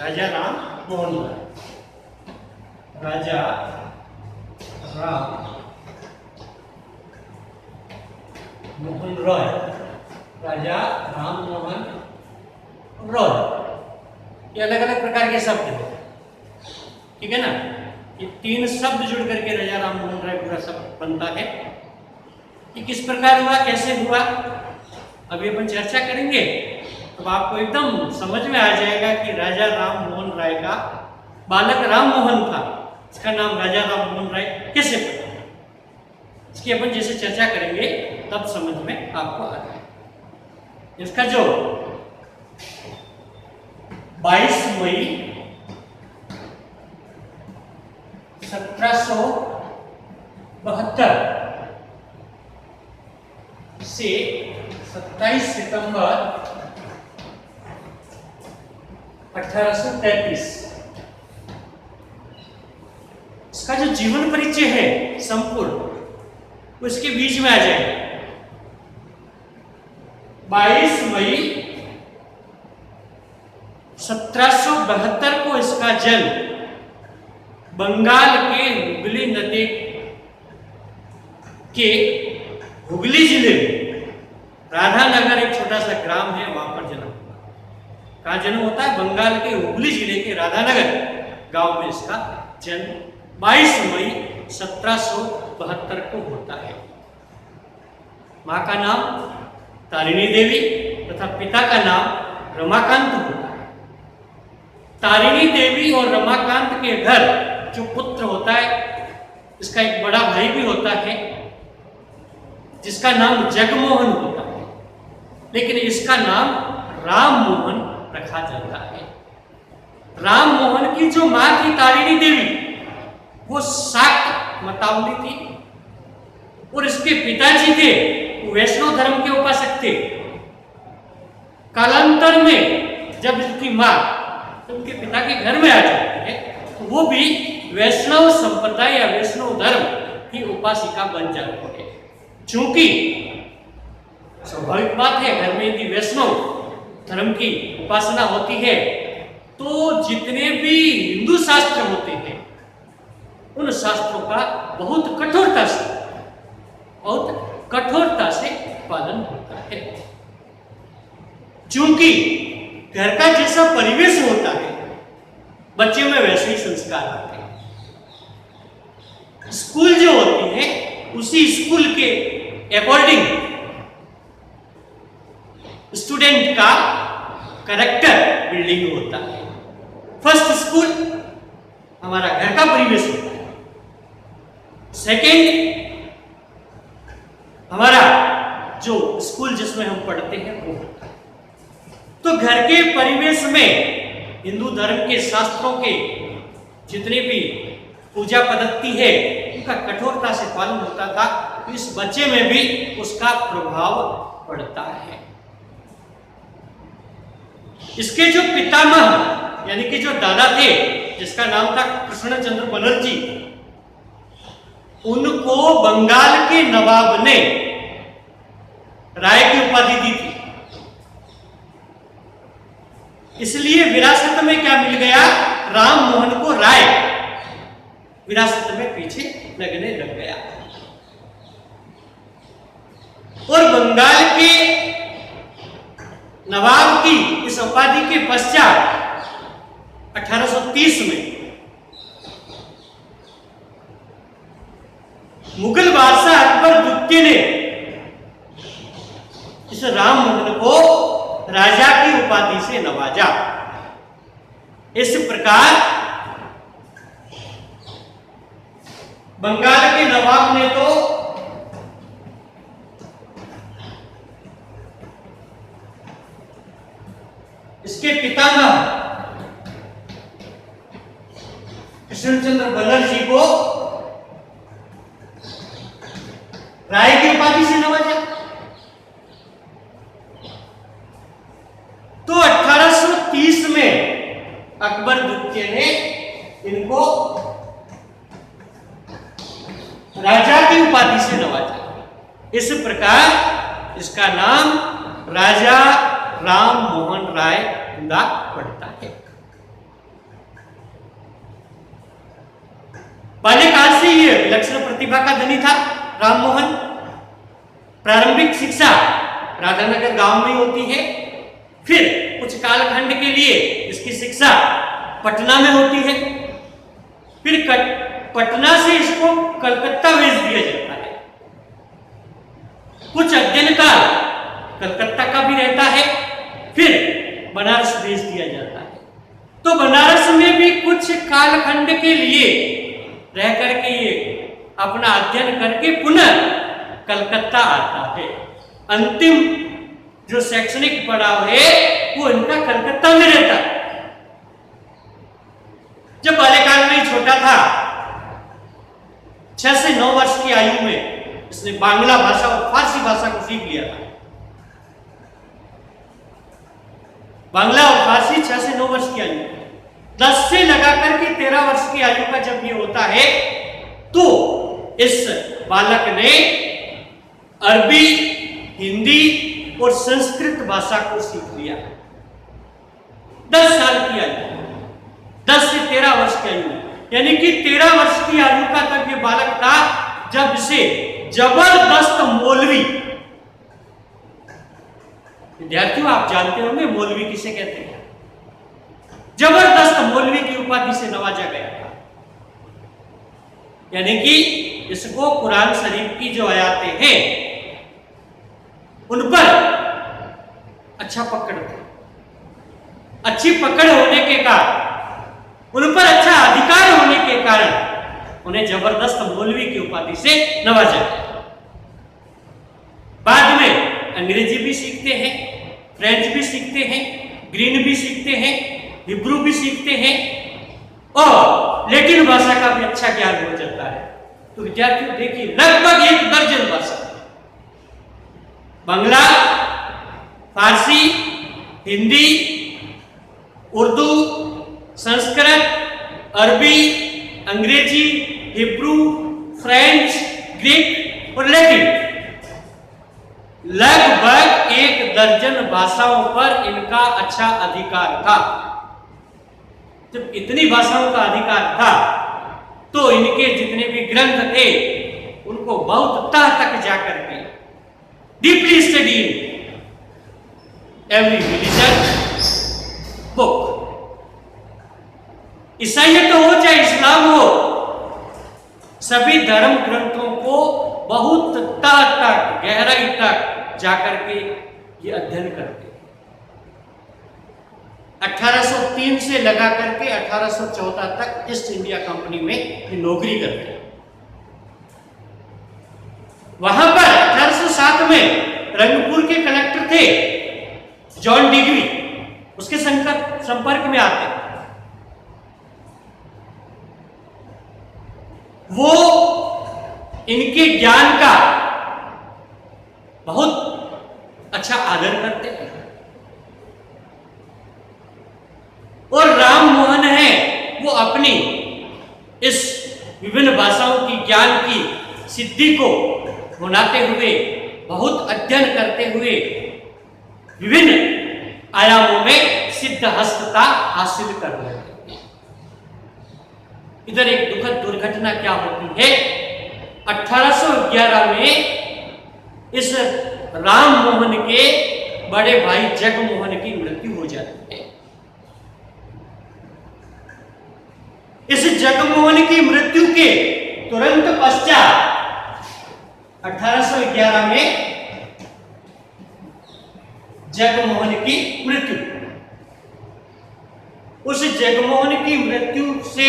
राजा राम मोहन राय। राजा राम मोहन रॉय। राजा राम मोहन रॉय, ये अलग अलग प्रकार के शब्द हैं, ठीक है ना। ये तीन शब्द जुड़ करके राजा राम मोहन राय पूरा शब्द बनता है। ये किस प्रकार हुआ, कैसे हुआ, अभी अपन चर्चा करेंगे। तो आपको एकदम समझ में आ जाएगा कि राजा राम मोहन राय का बालक राम मोहन था, इसका नाम राजा राम मोहन राय कैसे पड़ा, इसकी अपन जैसे चर्चा करेंगे तब समझ में आपको आ जाएगा। इसका जो 22 मई 1772 से 27 सितंबर 1833, इसका जो जीवन परिचय है संपूर्ण वो इसके बीच में आ जाएगा। 22 मई 1772 को इसका जन्म बंगाल के हुगली नदी के हुगली जिले में राधानगर, एक छोटा सा ग्राम है, वहां पर जन्म हुआ। कहाँ जन्म होता है? बंगाल के हुगली जिले के राधानगर गांव में इसका जन्म 22 मई 1772 को होता है। मां का नाम तारिणी देवी तथा पिता का नाम रमाकांत होता है। तारिणी देवी और रमाकांत के घर जो पुत्र होता है, इसका एक बड़ा भाई भी होता है जिसका नाम जगमोहन होता है, लेकिन इसका नाम राम मोहन रखा जाता है। राम मोहन की जो मां थी तारिणी देवी, वो शाक्त मतावली थी और इसके पिताजी थे वैष्णव धर्म के उपासक थे। कालांतर में जब इसकी मां उनके पिता के घर में आ जाती है तो वो भी वैष्णव संप्रदाय या वैष्णव धर्म की उपासिका बन जाती है। चूंकि स्वाभाविक बात है, घर में यदि वैष्णव धर्म की उपासना होती है तो जितने भी हिंदू शास्त्र होते हैं उन शास्त्रों का बहुत कठोरता से पालन होता है। चूंकि घर का जैसा परिवेश होता है बच्चे में वैसे ही संस्कार आते हैं। स्कूल जो होती है उसी स्कूल के अकॉर्डिंग स्टूडेंट का कैरेक्टर बिल्डिंग होता है। फर्स्ट स्कूल हमारा घर का परिवेश होता है, सेकेंड हमारा जो स्कूल जिसमें हम पढ़ते हैं वो होता है। तो घर के परिवेश में हिंदू धर्म के शास्त्रों के जितने भी पूजा पद्धति है उनका कठोरता से पालन होता था, तो इस बच्चे में भी उसका प्रभाव पड़ता है। इसके जो पितामह यानी कि जो दादा थे, जिसका नाम था कृष्णचंद्र बनर्जी, उनको बंगाल के नवाब ने राय की उपाधि दी थी। इसलिए विरासत में क्या मिल गया? राम मोहन को राय विरासत में पीछे लगने लग गया। और बंगाल के नवाब की इस उपाधि के पश्चात 1830 में मुगल बादशाह अकबर द्वितीय ने इस राम मोहन को राजा की उपाधि से नवाजा। इस प्रकार बंगाल के नवाब ने तो इसके पितामह कृष्णचंद्र बनर्जी को राय की उपाधि से नवाजा। तो 1830 में अकबर द्वितीय ने इनको राजा की उपाधि से नवाजा। इस प्रकार इसका नाम राजा राम मोहन राय पूरा पड़ता है। बाल्यकाल से ये विलक्षण प्रतिभा का धनी था राम मोहन। प्रारंभिक शिक्षा राधानगर गांव में होती है, फिर कुछ कालखंड के लिए इसकी शिक्षा पटना में होती है, फिर पटना से इसको कलकत्ता भेज दिया जाता है। कुछ अध्ययन काल कलकत्ता का भी रहता है, फिर बनारस भेज दिया जाता है। तो बनारस में भी कुछ कालखंड के लिए रह करके ये अपना अध्ययन करके पुनः कलकत्ता आता है। अंतिम जो शैक्षणिक पड़ाव है वो इनका कलकत्ता में रहता है। जब बाल्यकाल में छोटा था, 6 से 9 वर्ष की आयु में इसने बांग्ला भाषा और फारसी भाषा को सीख लिया था। बांग्ला और फारसी 6 से 9 वर्ष की आयु में। 10 से लगा करके 13 वर्ष की आयु का जब ये होता है तो इस बालक ने अरबी, हिंदी और संस्कृत भाषा को सीख लिया। 10 साल की आयु, 10 से 13 वर्ष की आयु, यानी कि 13 वर्ष की आयु का तक ये बालक था जब इसे जबरदस्त मौलवी, विद्यार्थियों आप जानते होंगे मौलवी किसे कहते हैं, जबरदस्त मौलवी की उपाधि से नवाजा गया था। यानी कि इसको कुरान शरीफ की जो आयतें हैं उन पर अच्छा पकड़ था। अच्छी पकड़ होने के कारण, उन पर अच्छा अधिकार होने के कारण उन्हें जबरदस्त मौलवी की उपाधि से नवाजा गया। बाद में अंग्रेजी भी सीखते हैं, फ्रेंच भी सीखते हैं, ग्रीक भी सीखते हैं, हिब्रू भी सीखते हैं और लैटिन भाषा का भी अच्छा ज्ञान हो जाता है। तो विद्यार्थियों देखिए, लगभग 1 दर्जन भाषा, बांग्ला, फारसी, हिंदी, उर्दू, संस्कृत, अरबी, अंग्रेजी, हिब्रू, फ्रेंच, ग्रीक और लैटिन, लगभग 1 दर्जन भाषाओं पर इनका अच्छा अधिकार था। जब इतनी भाषाओं का अधिकार था तो इनके जितने भी ग्रंथ थे उनको बहुत तह तक जाकर के deeply study every religion book, ईसाइयत हो चाहे इस्लाम हो, सभी धर्म ग्रंथों को बहुत तह तक, गहराई तक जाकर के ये अध्ययन करते। 1803 से लगा करके 1814 तक ईस्ट इंडिया कंपनी में ये नौकरी करते। वहां पर 1807 में रंगपुर के कलेक्टर थे जॉन डिग्री, उसके संपर्क में आते। वो इनके ज्ञान का बहुत अच्छा आदर करते हैं और राम मोहन है वो अपनी इस विभिन्न भाषाओं की ज्ञान की सिद्धि को मनाते हुए, बहुत अध्ययन करते हुए विभिन्न आयामों में सिद्ध हस्तता हासिल कर रहे हैं। इधर एक दुखद दुर्घटना क्या होती है, 1811 में इस राम मोहन के बड़े भाई जगमोहन की मृत्यु हो जाती है। इस जगमोहन की मृत्यु के तुरंत पश्चात 1811 में जगमोहन की मृत्यु, उस जगमोहन की मृत्यु से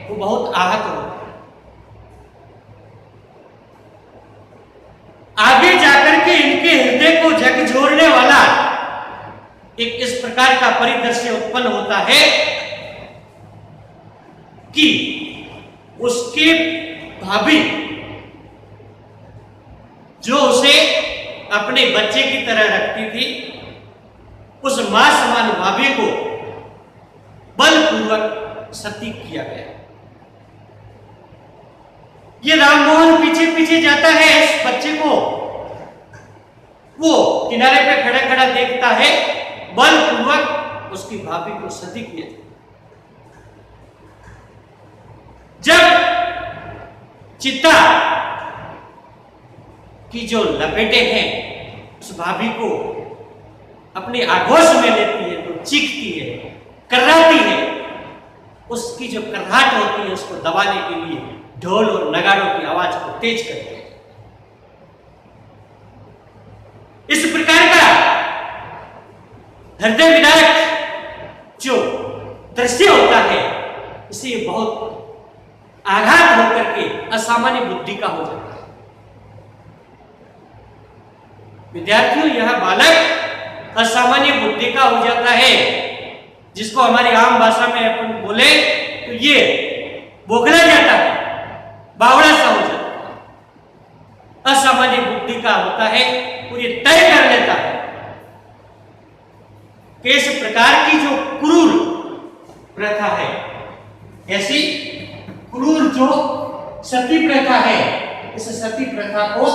वो बहुत आहत हो। आगे जाकर के इनके हृदय को झकझोरने वाला एक इस प्रकार का परिदृश्य उत्पन्न होता है कि उसके भाभी जो उसे अपने बच्चे की तरह रखती थी, उस मां समान भाभी को बलपूर्वक सती किया गया। ये राममोहन पीछे पीछे जाता है इस बच्चे को, वो किनारे पे खड़ा खड़ा देखता है, बलपूर्वक उसकी भाभी को सती किया। जब चिता की जो लपेटे हैं उस भाभी को अपने आगोश में लेती है, तो चीखती है, कर्राती है। उसकी जो कर्राहट होती है उसको दबाने के लिए ढोल और नगाड़ों की आवाज को तेज करते हैं। इस प्रकार का हृदय विदारक जो दृश्य होता है, इसे बहुत आघात होकर के असामान्य बुद्धि का हो जाता है। विद्यार्थियों, यह बालक असामान्य बुद्धि का हो जाता है, जिसको हमारी आम भाषा में अपन बोले तो ये बोखला जाता है, बावड़ा सा हो जाता है, असामान्य बुद्धि का होता है और ये तय कर लेता है कि इस प्रकार की जो क्रूर प्रथा है, ऐसी क्रूर जो सती प्रथा है, इस सती प्रथा को,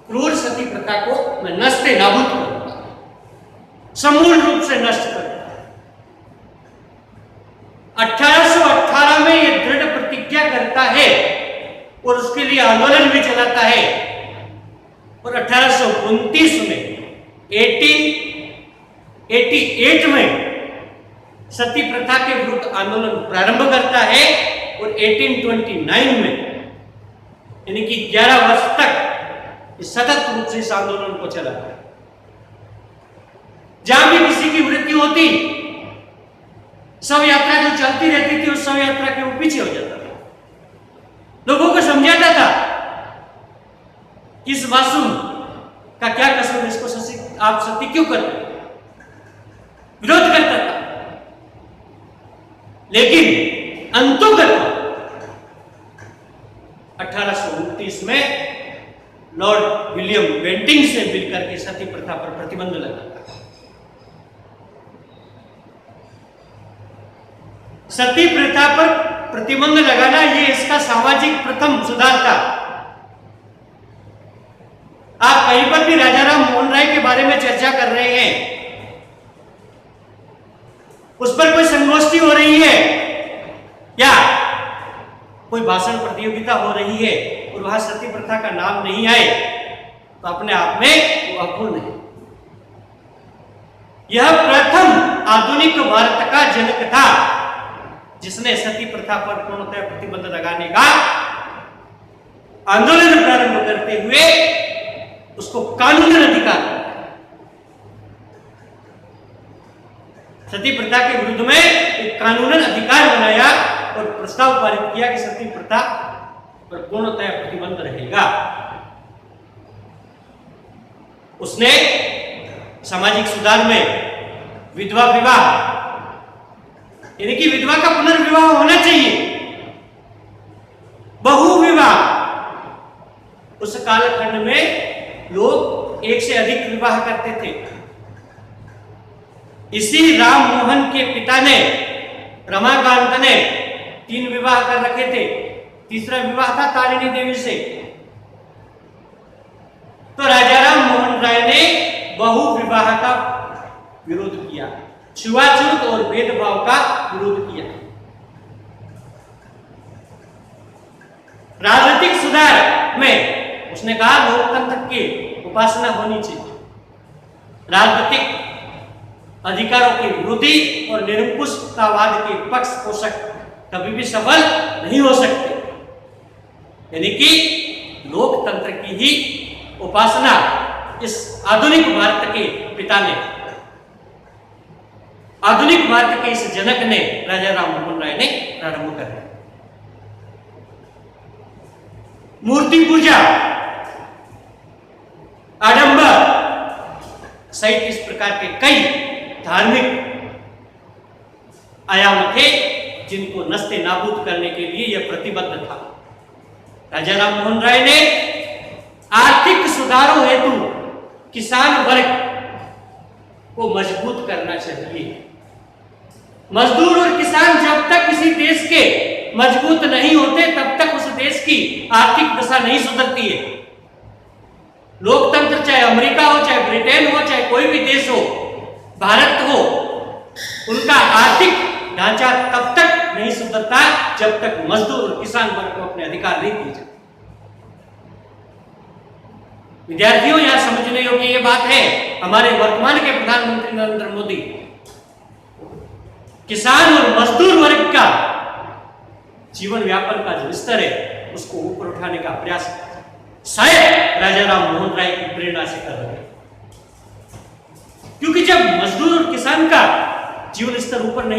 क्रूर सती प्रथा को मैं नष्टे नाबूद करूंगा, समूल रूप से नष्ट करूंगा। 1818 में यह दृढ़ प्रतिज्ञा करता है और उसके लिए आंदोलन भी चलाता है, और 1829 में 1888 में सती प्रथा के विरुद्ध आंदोलन प्रारंभ करता है, और 1829 में यानी कि 11 वर्ष तक सतत रूप से इस आंदोलन को चलाता है। जहां भी किसी की मृत्यु होती, शव यात्रा जो चलती रहती थी, उस शव यात्रा के वो पीछे हो जाता था, लोगों को समझाता था इस मासूम का क्या कसूर, इसको आप सती क्यों कर रहे हो, विरोध करता था। लेकिन अंतोगत 1829 में लॉर्ड विलियम बेंटिंग से मिलकर के सती प्रथा पर प्रतिबंध लगाता। सती प्रथा पर प्रतिबंध लगाना ये इसका सामाजिक प्रथम सुधार था। आप कहीं पर भी राजा राम मोहन राय के बारे में चर्चा कर रहे हैं, उस पर कोई संगोष्ठी हो रही है या कोई भाषण प्रतियोगिता हो रही है और वहां सती प्रथा का नाम नहीं आए, तो अपने आप में वो अपूर्ण है। यह प्रथम आधुनिक भारत का जनक था जिसने सती प्रथा पर पूर्णतः प्रतिबंध लगाने का आंदोलन प्रारंभ करते हुए उसको कानूनी अधिकार, सती प्रथा के विरुद्ध में एक कानूनन अधिकार बनाया और प्रस्ताव पारित किया कि सती प्रथा पर पूर्णतः प्रतिबंध रहेगा। उसने सामाजिक सुधार में विधवा विवाह यानी कि विधवा का पुनर्विवाह होना चाहिए, बहु विवाह, उस कालखंड में लोग एक से अधिक विवाह करते थे। इसी राम मोहन के पिता ने, रमाकांत ने 3 विवाह कर रखे थे, तीसरा विवाह था तारिणी देवी से। तो राजा राम मोहन राय ने बहु विवाह का विरोध किया, छुआछूत और भेदभाव का विरोध किया। राजनीतिक सुधार में उसने कहा लोकतंत्र की उपासना होनी चाहिए, राजनीतिक अधिकारों के विरोधी और निरंकुशतावाद के पक्ष पोषक कभी भी सफल नहीं हो सकते। यानी कि लोकतंत्र की ही उपासना इस आधुनिक भारत के पिता ने, आधुनिक भारत के इस जनक ने, राजा राम मोहन राय ने प्रारंभ कर दिया। मूर्ति पूजा, आडंबर सहित इस प्रकार के कई धार्मिक आयाम थे जिनको नस्ते नाबूद करने के लिए यह प्रतिबद्ध था। राजा राम मोहन राय ने आर्थिक सुधारों हेतु किसान वर्ग को मजबूत करना चाहिए। मजदूर और किसान जब तक किसी देश के मजबूत नहीं होते तब तक उस देश की आर्थिक दशा नहीं सुधरती है। लोकतंत्र चाहे अमेरिका हो, चाहे ब्रिटेन हो, चाहे कोई भी देश हो, भारत हो, उनका आर्थिक ढांचा तब तक नहीं सुधर सुधरता जब तक मजदूर और किसान वर्ग को अपने अधिकार नहीं दिए जाते। विद्यार्थियों, यहां समझने योग्य ये बात है, हमारे वर्तमान के प्रधानमंत्री नरेंद्र मोदी किसान और मजदूर वर्ग का जीवन व्यापन का जो स्तर है उसको ऊपर उठाने का प्रयास शायद राजा राम मोहन राय की प्रेरणा से कर रहे हैं। क्योंकि जब मजदूर और किसान का जीवन स्तर ऊपर नहीं